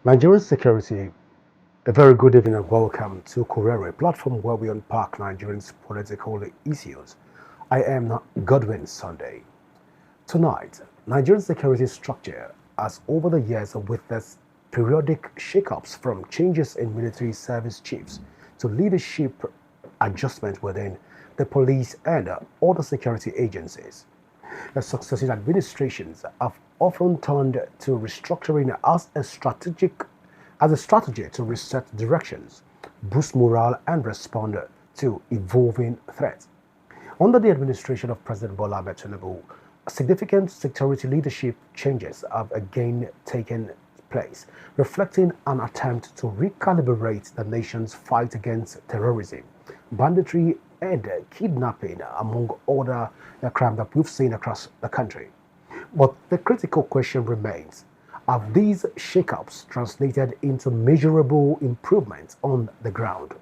Nigerian security, a very good evening and welcome to Korere, a platform where we unpack Nigerians' political issues. I am Godwin Sunday. Tonight, Nigerian security structure has over the years witnessed periodic shakeups from changes in military service chiefs to leadership adjustment within the police and other security agencies. The successive administrations have often turned to restructuring as a strategy to reset directions, boost morale, and respond to evolving threats. Under the administration of President Bola Ahmed Tinubu, significant security leadership changes have again taken place, reflecting an attempt to recalibrate the nation's fight against terrorism, banditry, and kidnapping, among other crimes that we've seen across the country. But the critical question remains, have these shakeups translated into measurable improvements on the ground?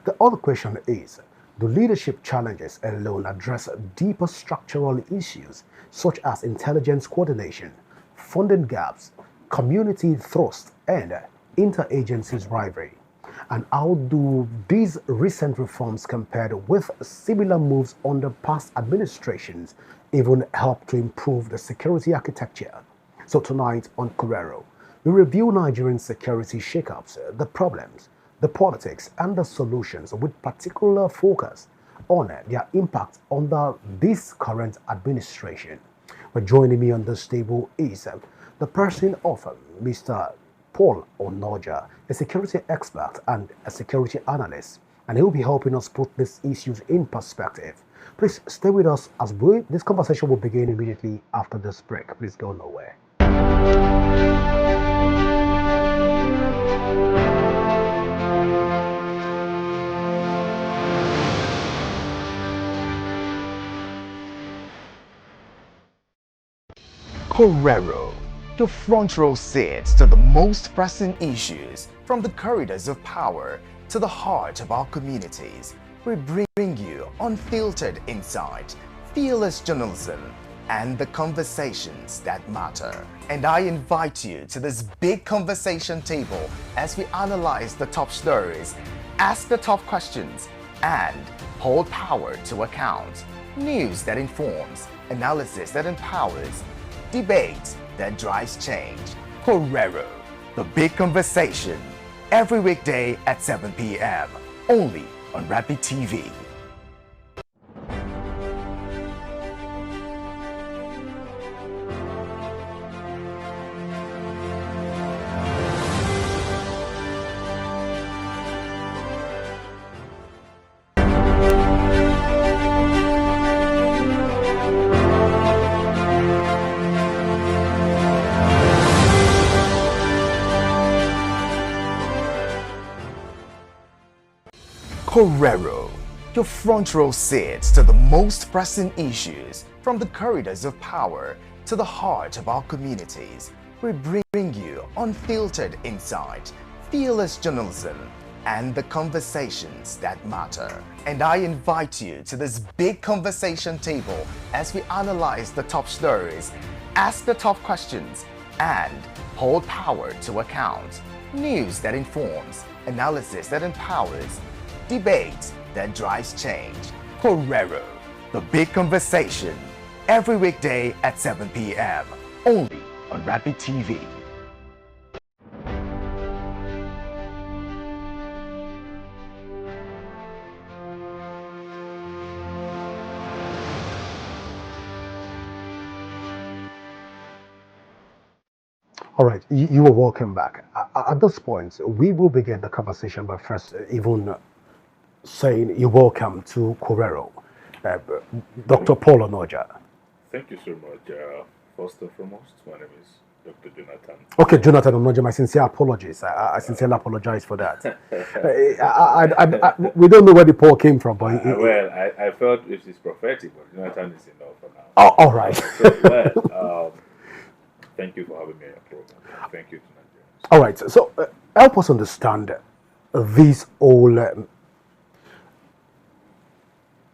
The other question is, do leadership challenges alone address deeper structural issues such as intelligence coordination, funding gaps, community thrust, and interagencies rivalry? And how do these recent reforms compared with similar moves under past administrations even help to improve the security architecture? So tonight on Correro, we review Nigerian security shakeups, the problems, the politics, and the solutions with particular focus on their impact under this current administration. But joining me on this table is the person of Mr. Paul Onoja, a security expert and a security analyst, and he'll be helping us put these issues in perspective. Please stay with us as this conversation will begin immediately after this break. Please go nowhere. Correro, your front row seat to the most pressing issues from the corridors of power to the heart of our communities. We bring you unfiltered insight, fearless journalism, and the conversations that matter. And I invite you to this big conversation table as we analyze the top stories, ask the tough questions, and hold power to account. News that informs, analysis that empowers, debate that drives change. Correro, the big conversation, every weekday at 7 p.m. only on Rapid TV. Correro, your front row seat to the most pressing issues from the corridors of power to the heart of our communities. We bring you unfiltered insight, fearless journalism, and the conversations that matter. And I invite you to this big conversation table as we analyze the top stories, ask the tough questions, and hold power to account. News that informs, analysis that empowers, debate that drives change. Correro, the big conversation, every weekday at 7 p.m. only on Rapid TV. All right, you are welcome back. At this point, we will begin the conversation by first even saying you're welcome to Correro, Dr. Paul Onoja. Thank you so much. First and foremost, my name is Dr. Jonathan. Okay, Jonathan Onoja, my sincere apologies. I sincerely apologize for that. We don't know where the Paul came from, but I felt it is prophetic, but Jonathan is enough for now. Oh, all right. Thank you for having me on your program. Thank you to Nigerians. All right, so help us understand these all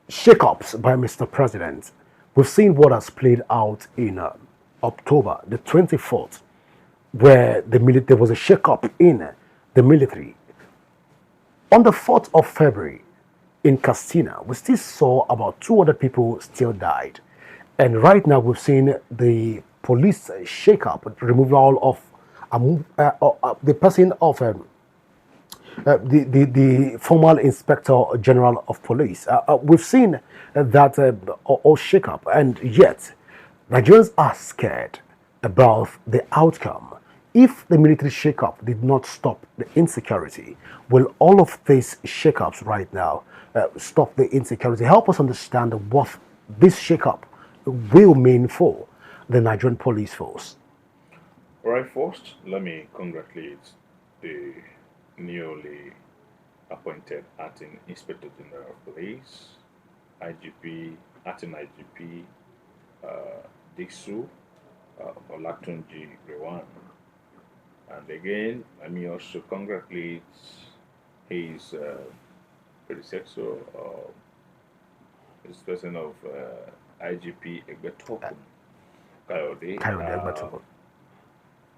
shakeups by Mr. President. We've seen what has played out in October the 24th. where there was a shakeup in the military. On the 4th of February in Castina, we still saw about 200 people still died. And right now we've seen the police shakeup, removal of the person of the former inspector general of police. We've seen that all shake up, and yet Nigerians are scared about the outcome. If the military shake-up did not stop the insecurity, will all of these shake-ups right now stop the insecurity? Help us understand what this shake-up will mean for the Nigerian police force. Right, first, let me congratulate the newly appointed acting Inspector General of Police, IGP, acting IGP, Dixu, Olatunji Rewan. And again, let me also congratulate his predecessor, his person of IGP Egbetokun Kayode.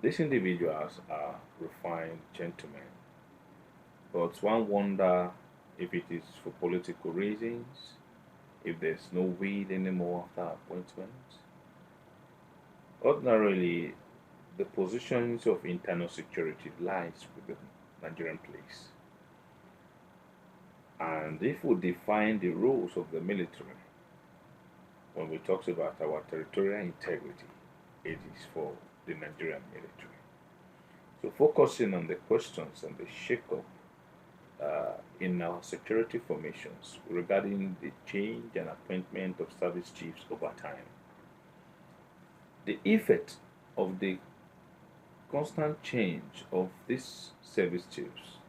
These individuals are refined gentlemen, but one wonder if it is for political reasons, if there's no will anymore after appointment. Ordinarily, the positions of internal security lies with the Nigerian police. And if we define the roles of the military, when we talk about our territorial integrity, it is for the Nigerian military. So focusing on the questions and the shake-up in our security formations regarding the change and appointment of service chiefs over time. The effect of the constant change of these service chiefs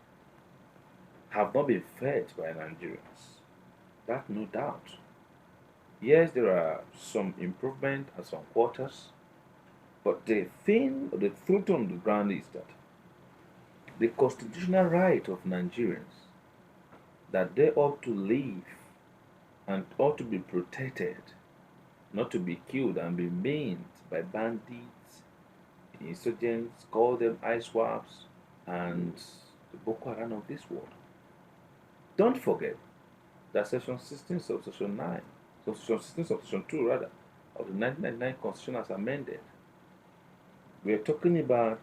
have not been felt by Nigerians. That no doubt. Yes, there are some improvement at some quarters, but the truth on the ground is that the constitutional right of Nigerians that they ought to live and ought to be protected, not to be killed and be maimed by bandits, insurgents, call them ISWAPs, and the Boko Haram of this world. Don't forget that Section 16 of Section 9, Section 16 of Section 2 rather, of the 1999 Constitution as amended. We are talking about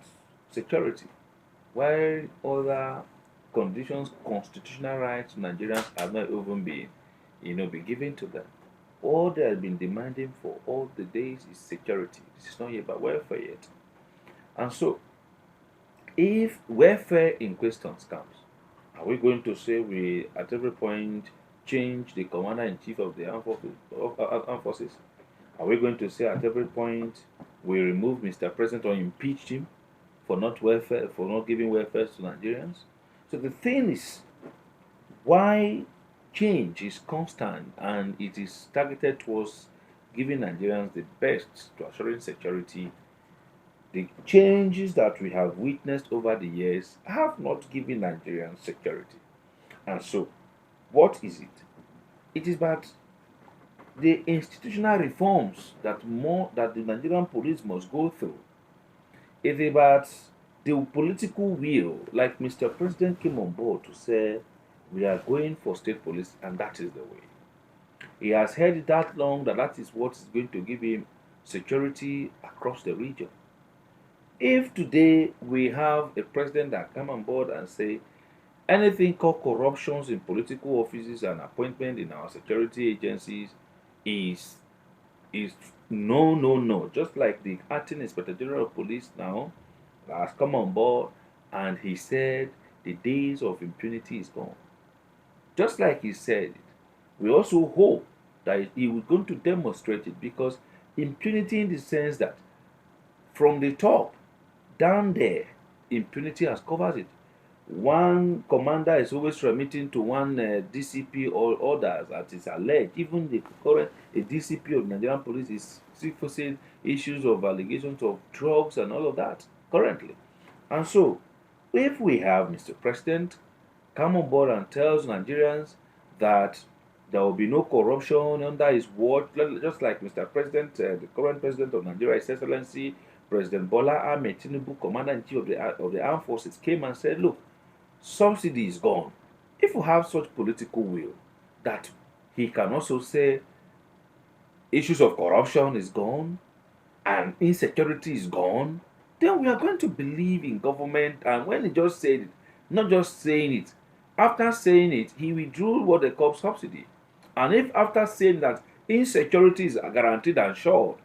security, while other conditions, constitutional rights to Nigerians have not even been given to them. All they have been demanding for all the days is security. This is not yet about welfare yet. And so, if welfare in questions comes, are we going to say we at every point change the commander-in-chief of the armed forces? Are we going to say at every point we remove Mr. President or impeach him for not giving welfare to Nigerians? So the thing is, why change is constant and it is targeted towards giving Nigerians the best to assuring security. The changes that we have witnessed over the years have not given Nigerians security. And so, what is it? It is about the institutional reforms that the Nigerian police must go through. It's about the political will, like Mr. President came on board to say, we are going for state police, and that is the way. He has held it that long that is what is going to give him security across the region. If today we have a president that come on board and say anything called corruptions in political offices and appointment in our security agencies is no, no, no. Just like the acting Inspector General of Police now has come on board and he said the days of impunity is gone. Just like he said it, we also hope that he was going to demonstrate it, because impunity in the sense that from the top down there, impunity has covered it. One commander is always remitting to one DCP or others that is alleged. Even the current DCP of Nigerian police is facing issues of allegations of drugs and all of that currently. And so, if we have Mr. President come on board and tells Nigerians that there will be no corruption under his watch, just like Mr. President, the current president of Nigeria, His Excellency President Bola Ahmed Tinubu, Commander-in-Chief of the Armed Forces, came and said, look, subsidy is gone. If we have such political will that he can also say issues of corruption is gone and insecurity is gone, then we are going to believe in government. And when he just said it, not just saying it, after saying it, he withdrew what they call subsidy. And if after saying that insecurity is guaranteed and assured,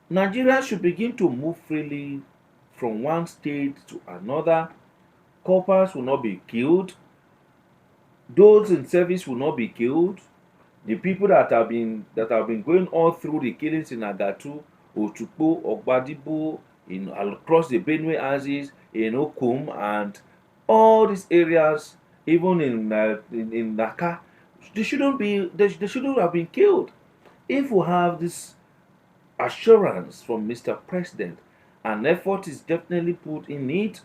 Nigeria should begin to move freely from one state to another. Corpers will not be killed. Those in service will not be killed. The people that have been going all through the killings in Agatu, Otukpo, Ogbadibo, across the Benue Axis, in Okum, and all these areas, even in Naka, they shouldn't have been killed. If we have this assurance from Mr. President, an effort is definitely put in it.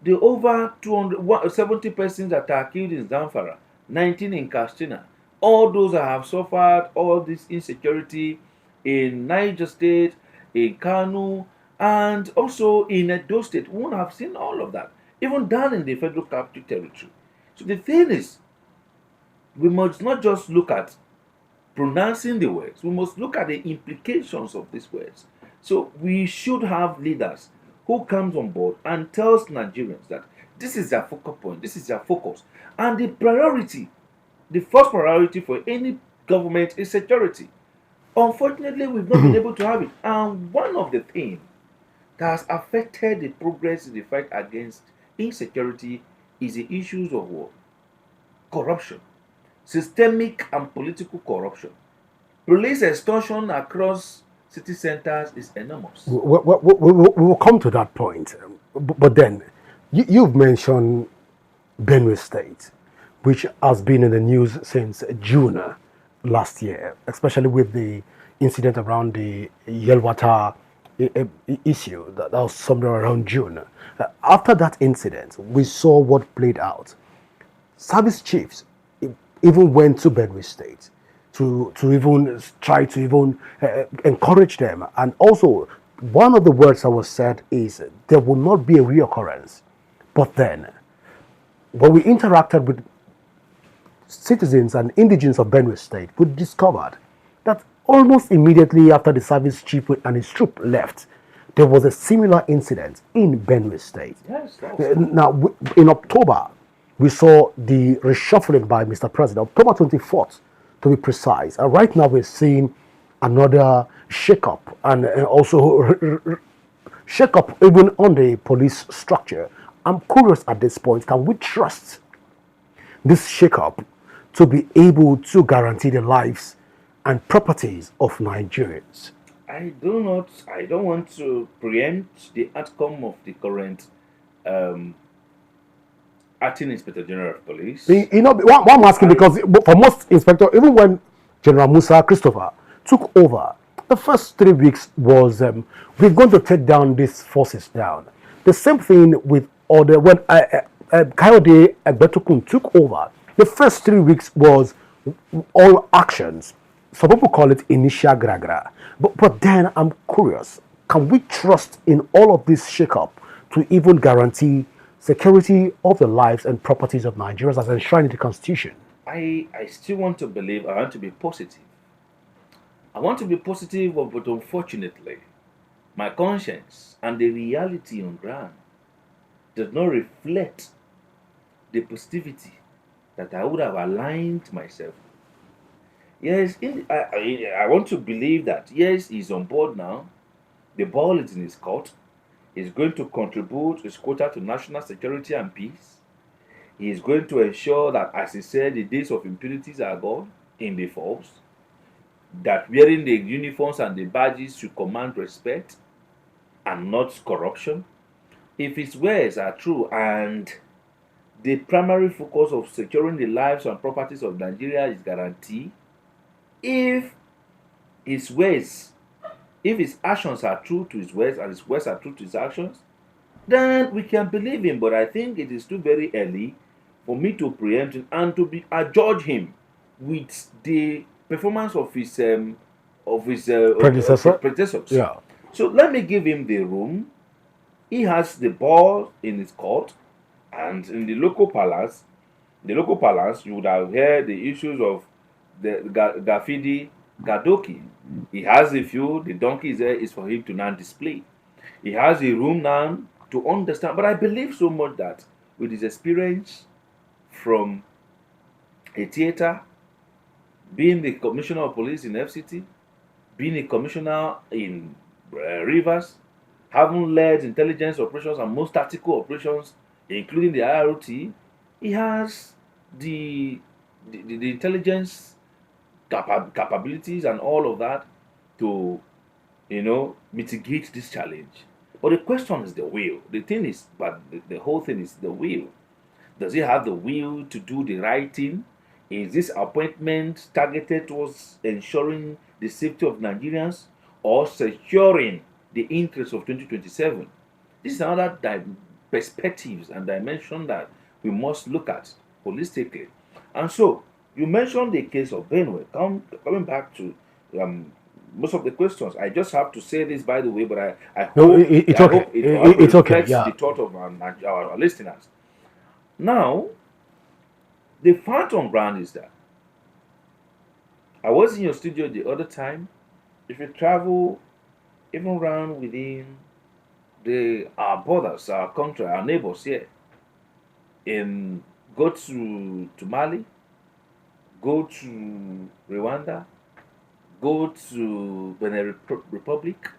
The over 270 persons that are killed in Zamfara, 19 in Katsina, all those that have suffered all this insecurity in Niger State, in Kano, and also in Edo State, we won't have seen all of that, even down in the Federal Capital Territory. So the thing is, we must not just look at pronouncing the words, we must look at the implications of these words. So we should have leaders who comes on board and tells Nigerians that this is their focal point, this is their focus. And the first priority for any government is security. Unfortunately, we've not been able to have it. And one of the things that has affected the progress in the fight against insecurity is the issues of what? Corruption. Systemic and political corruption. Police extortion across city centers is enormous. We will come to that point. But then, you've mentioned Benue State, which has been in the news since June last year, especially with the incident around the Yelwata issue. That was somewhere around June. After that incident, we saw what played out. Service chiefs even went to Benue State to even try to even encourage them. And also, one of the words that was said is there will not be a reoccurrence. But then, when we interacted with citizens and indigents of Benue State, we discovered that almost immediately after the service chief and his troop left, there was a similar incident in Benue State. Yes, now, in October, we saw the reshuffling by Mr. President, October 24th, to be precise. And right now, we're seeing another shakeup and also shakeup even on the police structure. I'm curious at this point, can we trust this shakeup to be able to guarantee the lives and properties of Nigerians? I don't want to preempt the outcome of the current acting Inspector General of Police. What I'm asking, because for most inspectors, even when General Musa Christopher took over, the first 3 weeks was we're going to take down these forces down. The same thing with other when Kayode Egbetukun took over. The first 3 weeks was all actions. Some people call it initial gragra. But then I'm curious, can we trust in all of this shakeup to even guarantee security of the lives and properties of Nigerians as enshrined in the Constitution? I still want to believe, I want to be positive. But unfortunately, my conscience and the reality on ground does not reflect the positivity that I would have aligned myself with. Yes, I want to believe that, yes, he's on board now. The ball is in his court. He's going to contribute his quota to national security and peace. He is going to ensure that, as he said, the days of impunities are gone in the force. That wearing the uniforms and the badges should command respect and not corruption. If his words are true and the primary focus of securing the lives and properties of Nigeria is guaranteed, if his actions are true to his words and his words are true to his actions, then we can believe him. But I think it is too very early for me to preempt him and to judge him with the performance of his predecessors. Yeah. So let me give him the room. He has the ball in his court, and in the local palace, you would have heard the issues of the Gafidi Gadoki. He has a few, the donkey is there is for him to now display. He has a room now to understand. But I believe so much that with his experience from a theater, being the commissioner of police in FCT, being a commissioner in Rivers, having led intelligence operations and most tactical operations, including the IROT, he has the intelligence capabilities and all of that to, mitigate this challenge. But the question is the will. The thing is, but the whole thing is the will. Does he have the will to do the right thing? Is this appointment targeted towards ensuring the safety of Nigerians or securing the interests of 2027? This is another perspectives and dimension that we must look at holistically. And so, you mentioned the case of Benue. Coming back to most of the questions, I just have to say this, by the way, but I hope, No, it's I okay. hope it It's okay. reflects Yeah. the thought of our listeners. Now, the fact on ground is that I was in your studio the other time. If you travel even around within our borders, our country, our neighbors here, go to Mali, go to Rwanda, go to Benin Republic.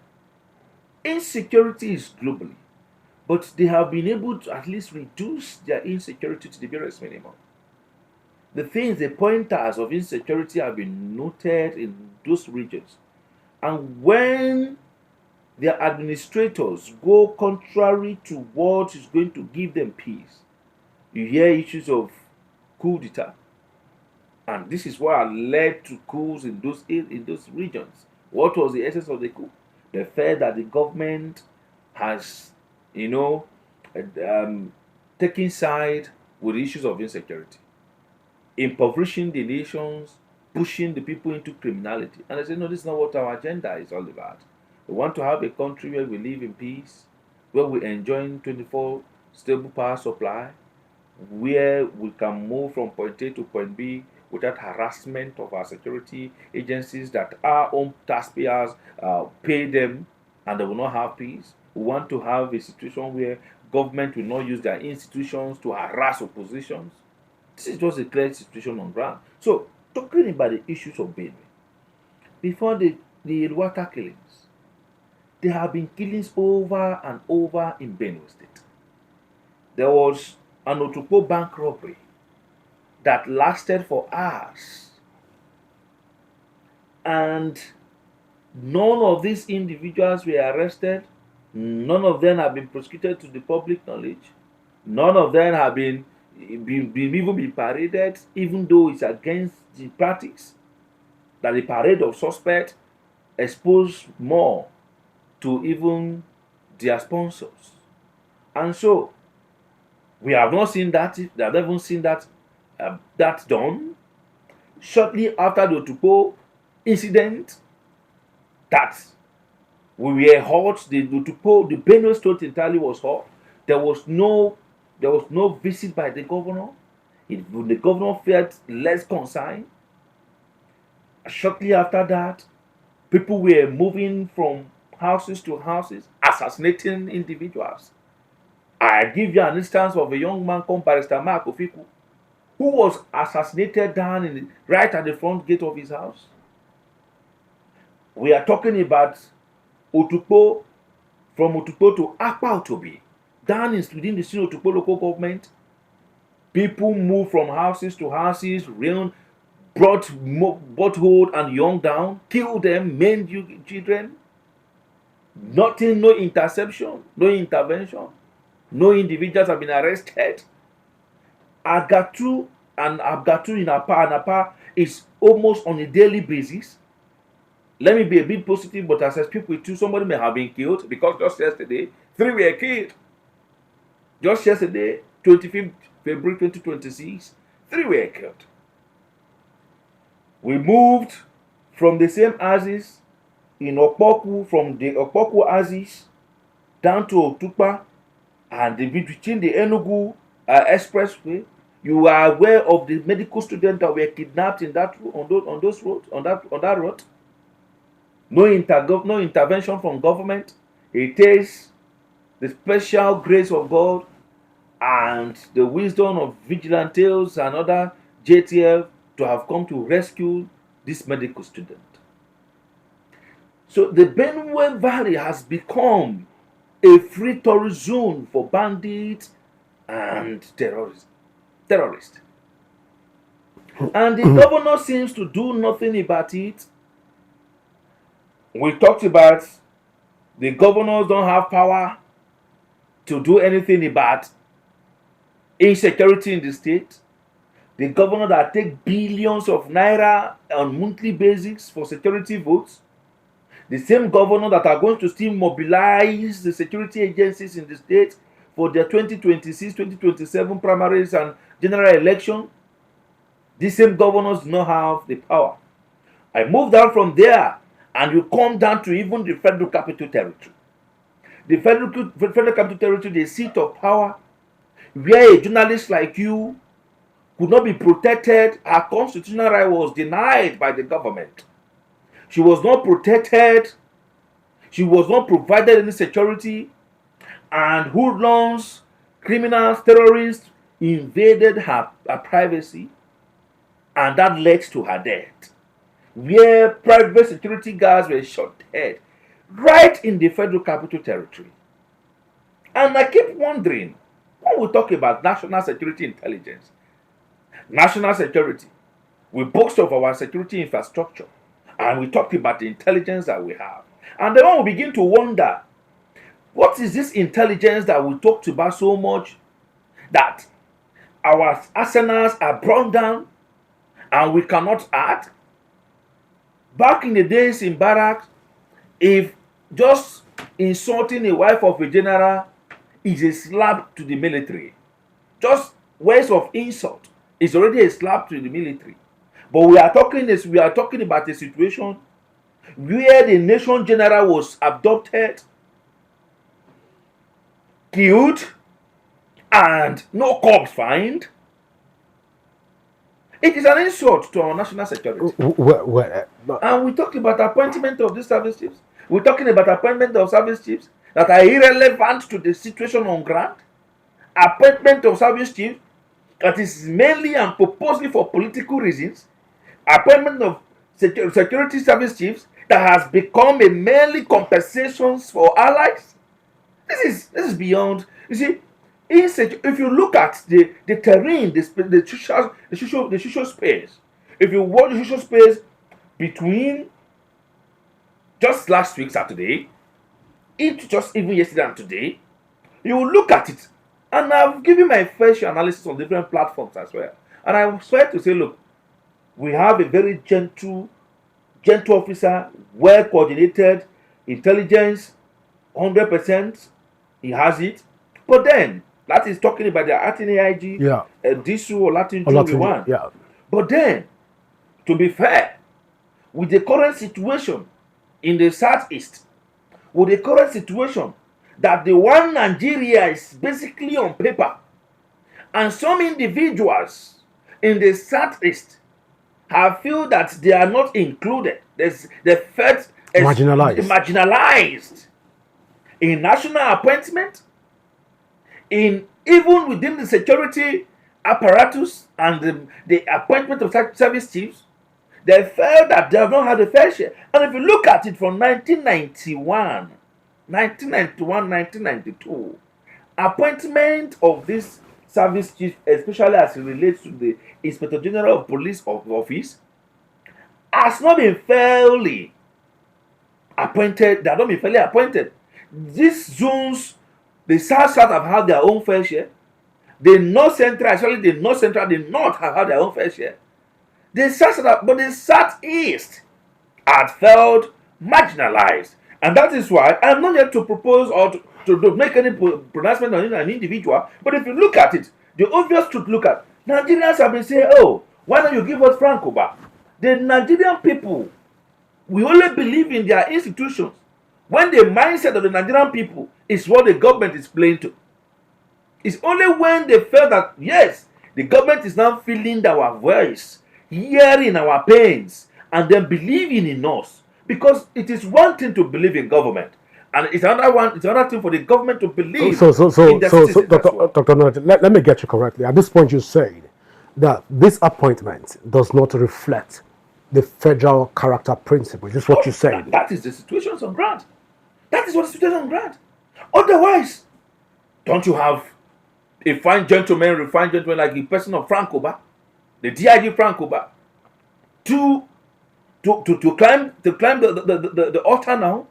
Insecurity is globally, but they have been able to at least reduce their insecurity to the barest minimum. The things, the pointers of insecurity have been noted in those regions. And when their administrators go contrary to what is going to give them peace, you hear issues of coup d'etat. And this is what led to coups in those regions. What was the essence of the coup? The fact that the government has, taken side with issues of insecurity, impoverishing the nations, pushing the people into criminality. And I say, no, this is not what our agenda is all about. We want to have a country where we live in peace, where we enjoy 24 stable power supply, where we can move from point A to point B without harassment of our security agencies that our own taxpayers pay them, and they will not have peace. We want to have a situation where government will not use their institutions to harass oppositions. This is just a clear situation on ground. So, talking about the issues of Benue, before the water killings, there have been killings over and over in Benue State. There was an Otukpo bank robbery that lasted for hours. And none of these individuals were arrested. None of them have been prosecuted to the public knowledge. None of them have been paraded, even though it's against the practice that the parade of suspects expose more to even their sponsors. And so, we have not seen that. They have never seen that done. Shortly after the Otukpo incident, that we were hot. The Benue State entirely was hot. There was no visit by the governor. The governor felt less concerned. Shortly after that, people were moving from houses to houses, assassinating individuals. I give you an instance of a young man called Barrister Mark Ofiku, who was assassinated right at the front gate of his house. We are talking about Otukpo, from Otukpo to Akpa Otobi, down within the city of Otukpo local government. People moved from houses to houses, brought both old and young down, killed them, maimed children. Nothing, no interception, no intervention. No individuals have been arrested. Agatu in Apa is almost on a daily basis. Let me be a bit positive, but as I speak with you, somebody may have been killed, because just yesterday, 3 were killed. Just yesterday, 25th February 2026, 3 were killed. We moved from the same houses in Okpoku, from the Okpoku Axis down to Otukpa, and between the Enugu Expressway. You are aware of the medical students that were kidnapped in that on those roads, on that road. No intervention from government. It is the special grace of God and the wisdom of vigilantes and other JTF to have come to rescue this medical student. So the Benue Valley has become a free tourist zone for bandits and terrorists. And the governor seems to do nothing about it. We talked about the governors don't have power to do anything about insecurity in the state. The governor that take billions of naira on monthly basis for security votes. The same governor that are going to still mobilize the security agencies in the state for their 2026-2027 primaries and general election. These same governors do not have the power. I move down from there and you come down to even the Federal Capital Territory. The Federal Capital Territory, the seat of power, where a journalist like you could not be protected. Her constitutional right was denied by the government. She was not protected. She was not provided any security. And hoodlums, criminals, terrorists invaded her privacy. And that led to her death. Where private security guards were shot dead. Right in the Federal Capital Territory. And I keep wondering, when we talk about national security intelligence, national security, we boast of our security infrastructure. And we talked about the intelligence that we have. And then when we begin to wonder, what is this intelligence that we talked about so much that our arsenals are brought down and we cannot add? Back in the days in barracks, if just insulting a wife of a general is a slap to the military, just words of insult is already a slap to the military. But we are talking about a situation where the nation general was abducted, killed, and no corpse found. It is an insult to our national security. And we talked about appointment of these service chiefs. We're talking about appointment of service chiefs that are irrelevant to the situation on ground. Appointment of service chiefs that is mainly and purposely for political reasons. Appointment of security service chiefs that has become a mainly compensations for allies. This is beyond. You see, if you look at the terrain, the social space, if you watch the social space between just last week Saturday, into just even yesterday and today, you will look at it, and I've given my fair share analysis on different platforms as well. And I swear to say, look, we have a very gentle officer, well coordinated, intelligence, 100%. He has it. But then that is talking about the Latin AIG, Disu or Latin 2-1. Yeah. But then, to be fair, with the current situation in the southeast, with the current situation that the one Nigeria is basically on paper, and some individuals in the southeast have feel that they are not included. They felt marginalized in national appointment, in even within the security apparatus and the appointment of service chiefs. They felt that they have not had a fair share. And if you look at it from 1991, 1992, appointment of this service chief, especially as it relates to the Inspector General of Police office, has not been fairly appointed. They have not been fairly appointed. These zones, the South have had their own fair share. The North Central, actually the North Central, the North have had their own fair share. The South, but the Southeast had felt marginalized. And that is why I'm not yet to propose or to make any pronouncement on an individual. But if you look at it, the obvious truth look at, Nigerians have been saying, oh, why don't you give us Franco back? The Nigerian people We only believe in their institutions when the mindset of the Nigerian people is what the government is playing to. It's only when they felt that, yes, the government is now feeling our voice, hearing our pains, and then believing in us. Because it is one thing to believe in government, and it's another thing for the government to believe in the citizens as well. Dr. Nod, let me get you correctly. At this point, you said that this appointment does not reflect the federal character principle. Is this what you said? That is the situation on ground. That is what the situation on ground. Otherwise, don't you have a refined gentleman like the person of Frank Oba, the DIG Frank Oba, to climb the altar now?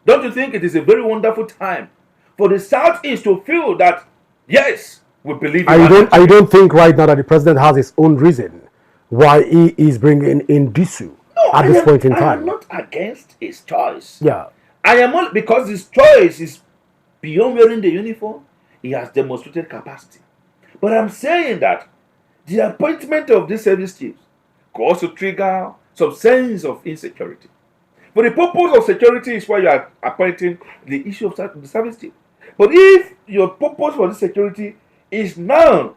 Don't you think it is a very wonderful time for the Southeast to feel that, yes, we believe in I don't think right now that the president has his own reason why he is bringing in Disu at this point in time. I am not against his choice. Yeah. I am only because his choice is beyond wearing the uniform. He has demonstrated capacity. But I'm saying that the appointment of these service chiefs could also trigger some sense of insecurity. For the purpose of security is why you are appointing the issue of the service chief. But if your purpose for this security is now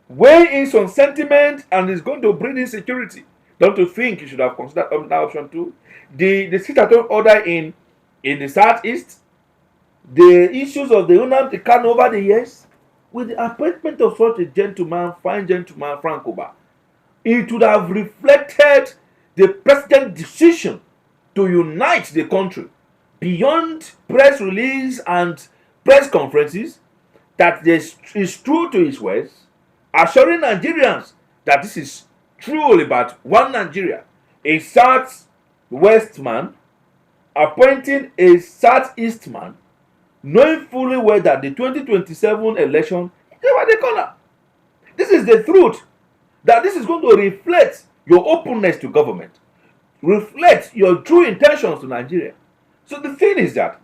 weighing in some sentiment and is going to bring insecurity, don't you think you should have considered that option too? The sit-at-home order in the Southeast, the issues of the Unam Kano over the years, with the appointment of such a gentleman, fine gentleman, Frank Oba, it would have reflected the president's decision to unite the country beyond press release and press conferences, that this is true to his words, assuring Nigerians that this is truly about one Nigeria, a Southwest man appointing a Southeast man, knowing fully well that the 2027 election is over the corner. This is the truth, that this is going to reflect your openness to government, reflect your true intentions to Nigeria. So the thing is that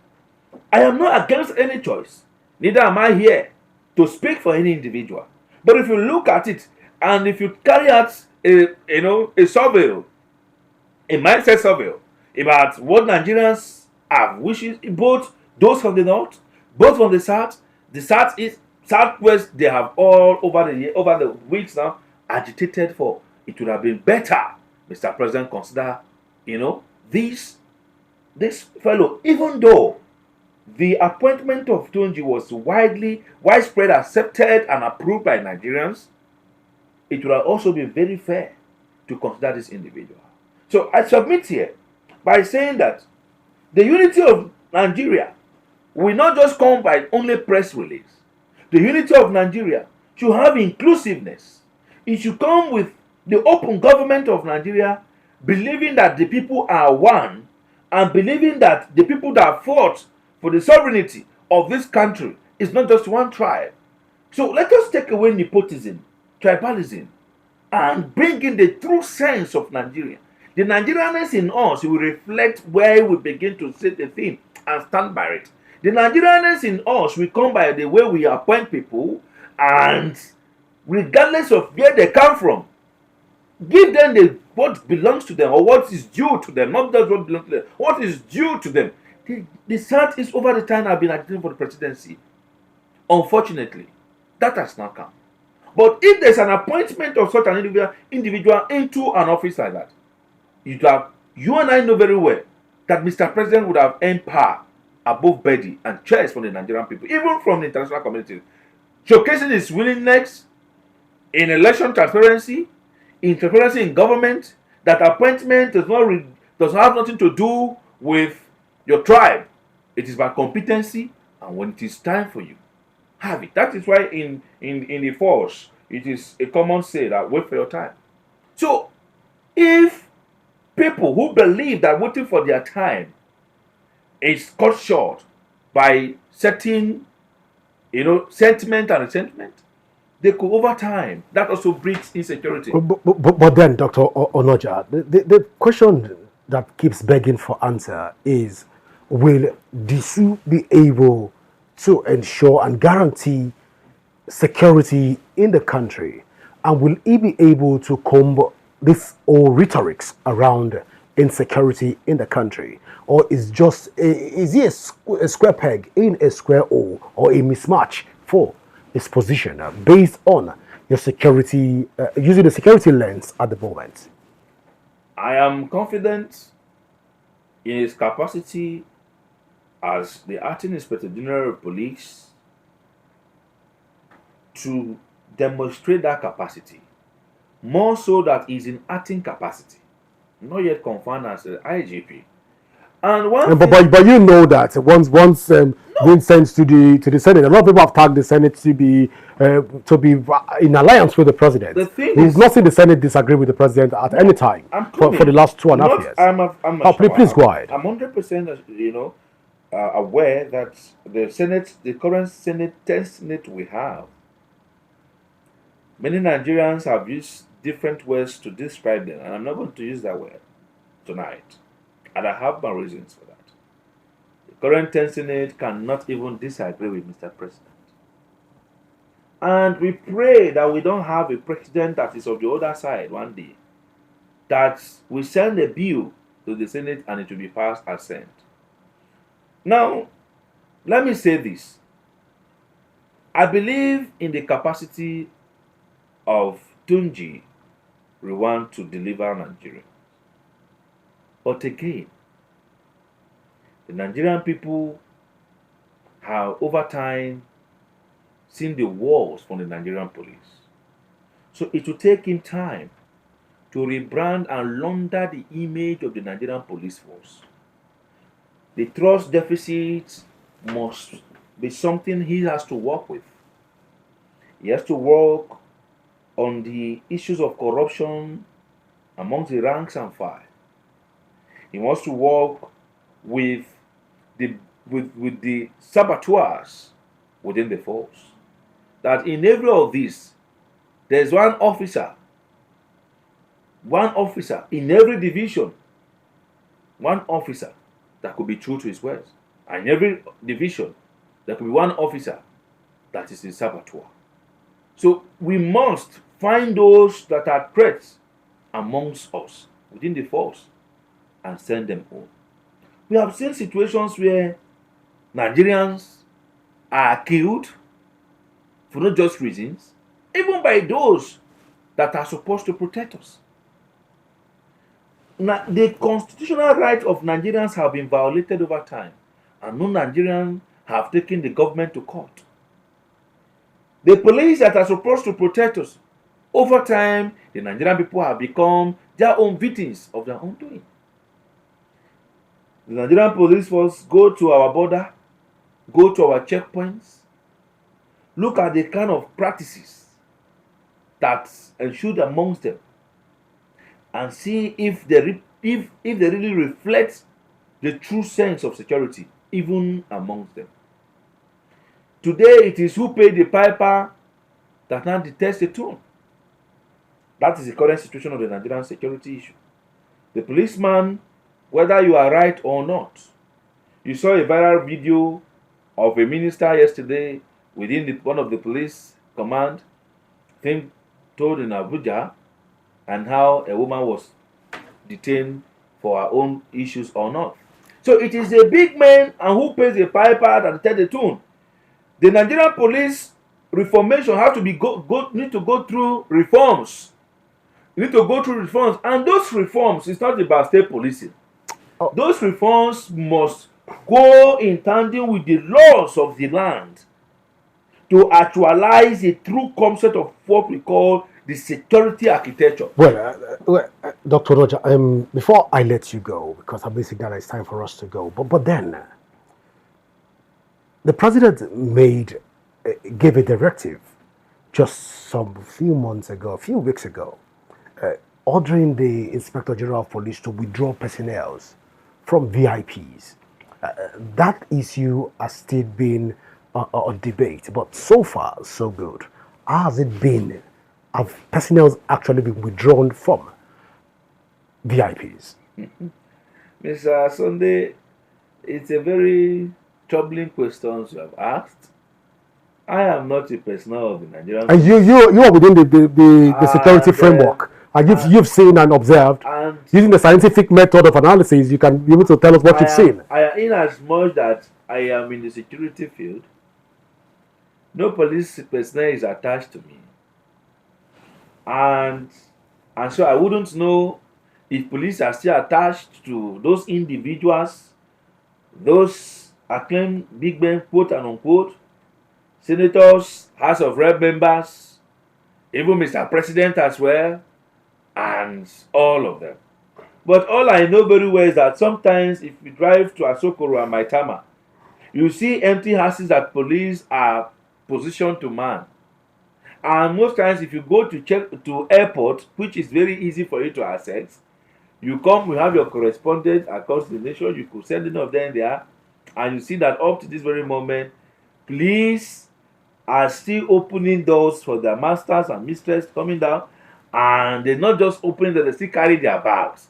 I am not against any choice, neither am I here to speak for any individual. But if you look at it, and if you carry out a survey, a mindset survey about what Nigerians have wishes, both those from the north, both from the south, the southeast, southwest, they have all over the weeks now agitated for it would have been better, Mr. President, consider, this fellow, even though the appointment of Tunji was widespread accepted and approved by Nigerians, it would have also been very fair to consider this individual. So I submit here by saying that the unity of Nigeria will not just come by only press release. The unity of Nigeria should have inclusiveness. It should come with the open government of Nigeria, believing that the people are one, and believing that the people that fought for the sovereignty of this country is not just one tribe. So let us take away nepotism, tribalism, and bring in the true sense of Nigeria. The Nigerianness in us will reflect where we begin to say the thing and stand by it. The Nigerianness in us will come by the way we appoint people, and regardless of where they come from, give them what belongs to them, or what is due to them, not just what belongs to them, what is due to them. The South is over the time I've been agitating for the presidency. Unfortunately, that has not come. But if there's an appointment of such an individual into an office like that, you and I know very well that Mr. President would have earned power above body and chairs from the Nigerian people, even from the international community, showcasing his willingness in election transparency, in transparency in government. That appointment does not have nothing to do with your tribe. It is by competency, and when it is time for you, have it. That is why in the force, it is a common say that wait for your time. So, if people who believe that waiting for their time is cut short by certain, sentiment and resentment, they could over time. That also breeds insecurity. But then, Dr. Onoja, the question that keeps begging for answer is, will Disu be able to ensure and guarantee security in the country? And will he be able to combat this old rhetorics around insecurity in the country, or is he a square peg in a square hole, or a mismatch for his position based on your security, using the security lens at the moment? I am confident in his capacity as the acting Inspector General of Police to demonstrate that capacity, more so that he's in acting capacity, not yet confirmed as the IGP. And but you know that once being sent to the Senate, a lot of people have tagged the Senate to be in alliance with the president. We've not seen the Senate disagree with the president at any time for the last 2.5 years. Please go ahead. I'm 100% aware that the current Senate, 10th Senate we have, many Nigerians have used different words to describe them, and I'm not going to use that word tonight. And I have my reasons for that. The current 10th Senate cannot even disagree with Mr. President. And we pray that we don't have a president that is of the other side one day, that we send a bill to the Senate and it will be passed as sent. Now, let me say this. I believe in the capacity of Tunji Rewan to deliver Nigeria. But again, the Nigerian people have over time seen the walls from the Nigerian police. So it will take him time to rebrand and launder the image of the Nigerian police force. The trust deficit must be something he has to work with. He has to work on the issues of corruption amongst the ranks and file. He wants to work with the saboteurs within the force. That in every of these, there's one officer in every division, one officer that could be true to his words. And in every division, there could be one officer that is a saboteur. So we must find those that are threats amongst us within the force and send them home. We have seen situations where Nigerians are killed for not just reasons, even by those that are supposed to protect us. Now, the constitutional rights of Nigerians have been violated over time, and no Nigerians have taken the government to court. The police that are supposed to protect us, over time, the Nigerian people have become their own victims of their own doing. The Nigerian police force go to our border, go to our checkpoints, look at the kind of practices that ensued amongst them, and see if they really reflect the true sense of security, even amongst them. Today, it is who paid the piper that now detects the tune. That is the current situation of the Nigerian security issue. The policeman, whether you are right or not, you saw a viral video of a minister yesterday within one of the police command, thing told in Abuja, and how a woman was detained for her own issues or not. So it is a big man and who pays the piper that tells the tune. The Nigerian police reformation has to need to go through reforms. You need to go through reforms, and those reforms is not about state policing. Oh. Those reforms must go in tandem with the laws of the land to actualize a true concept of what we call the security architecture. Well, Dr. Roger, before I let you go, because I'm basically that it's time for us to go, but then the president gave a directive just a few weeks ago, ordering the Inspector General of Police to withdraw personnel from VIPs. That issue has still been a debate, but so far, so good. How has it been? Have personnel actually been withdrawn from VIPs? Mr. Sunday, it's a very troubling question you have asked. I am not a personnel of the Nigerian. And you are within the security framework And you've seen and observed. And using the scientific method of analysis, you can be able to tell us what you've seen. In as much that I am in the security field, no police personnel is attached to me. And so I wouldn't know if police are still attached to those individuals, those acclaimed big men, quote and unquote, senators, House of Rep members, even Mr. President as well, and all of them. But all I know very well is that sometimes if you drive to Asokoro and Maitama, you see empty houses that police are positioned to man. And most times if you go to airport, which is very easy for you to access, you come, we have your correspondent across the nation, you could send any of them there, and you see that up to this very moment, police are still opening doors for their masters and mistresses coming down, and they're not just opening them, they still carry their bags.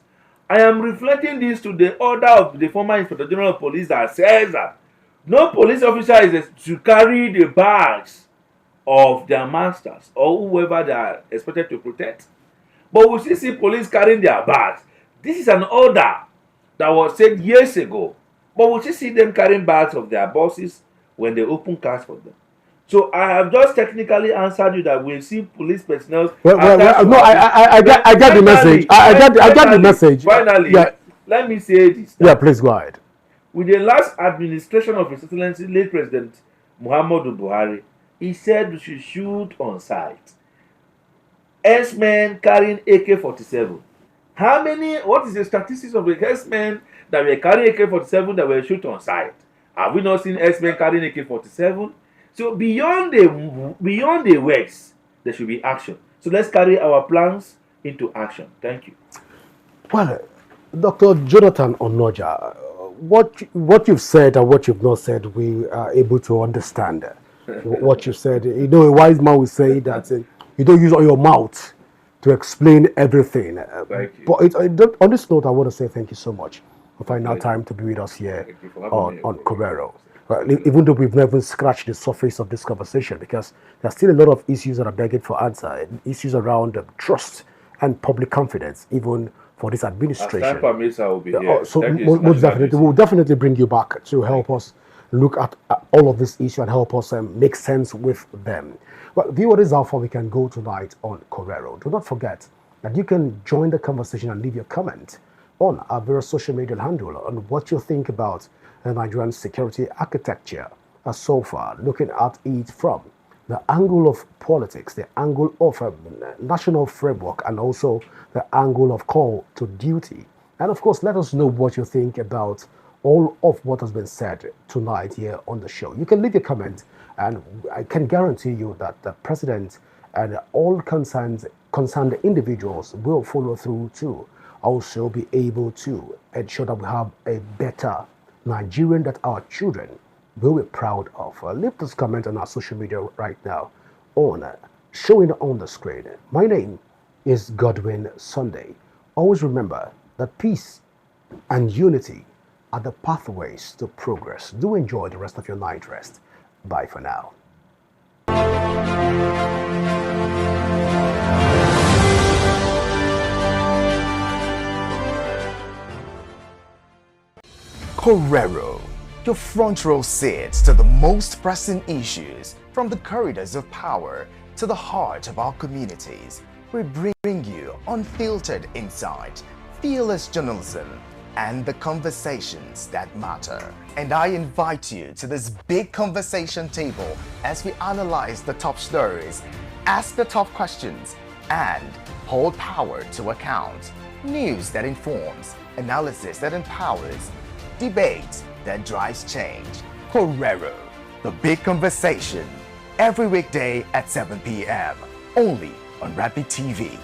I am reflecting this to the order of the former Inspector General of Police that says that no police officer is to carry the bags of their masters or whoever they are expected to protect. But we still see police carrying their bags. This is an order that was said years ago. But we still see them carrying bags of their bosses when they open cars for them. So I have just technically answered you that we see police personnel. No, I get the message. I get the message. Finally, yeah. Let me say this. Yeah, please go ahead. With the last administration of His Excellency late President Muhammadu Buhari, he said we should shoot on sight. S-men carrying AK-47. What is the statistics of the S-men that were carrying AK-47 that were shot on sight? Have we not seen S-men carrying AK-47? So beyond the words, there should be action. So let's carry our plans into action. Thank you. Well, Dr. Jonathan Onoja, what you've said and what you've not said, we are able to understand what you said. You know, a wise man will say that you don't use all your mouth to explain everything. Thank you. But on this note, I want to say thank you so much for finding out time to be with us here on Covero. Even though we've never scratched the surface of this conversation, because there's still a lot of issues that are begging for answer, issues around trust and public confidence, even for this administration. As time permits, I will be here. So most definitely, we'll definitely bring you back to help us look at all of this issue and help us make sense with them. Well, viewer, this is how far we can go tonight on Covero. Do not forget that you can join the conversation and leave your comment on our various social media handle on what you think about the Nigerian security architecture so far, looking at it from the angle of politics, the angle of a national framework, and also the angle of call to duty. And of course, let us know what you think about all of what has been said tonight here on the show. You can leave your comment, and I can guarantee you that the president and all concerned individuals will follow through to also be able to ensure that we have a better Nigerian that our children will be proud of. Leave this comment on our social media right now on showing on the screen. My name is Godwin Sunday. Always remember that peace and unity are the pathways to progress. Do enjoy the rest of your night rest. Bye for now. Covero, your front row seat to the most pressing issues from the corridors of power to the heart of our communities. We bring you unfiltered insight, fearless journalism, and the conversations that matter. And I invite you to this big conversation table as we analyze the top stories, ask the tough questions, and hold power to account. News that informs, analysis that empowers, debate that drives change. Covero, the big conversation, every weekday at 7 p.m. only on Rapid TV.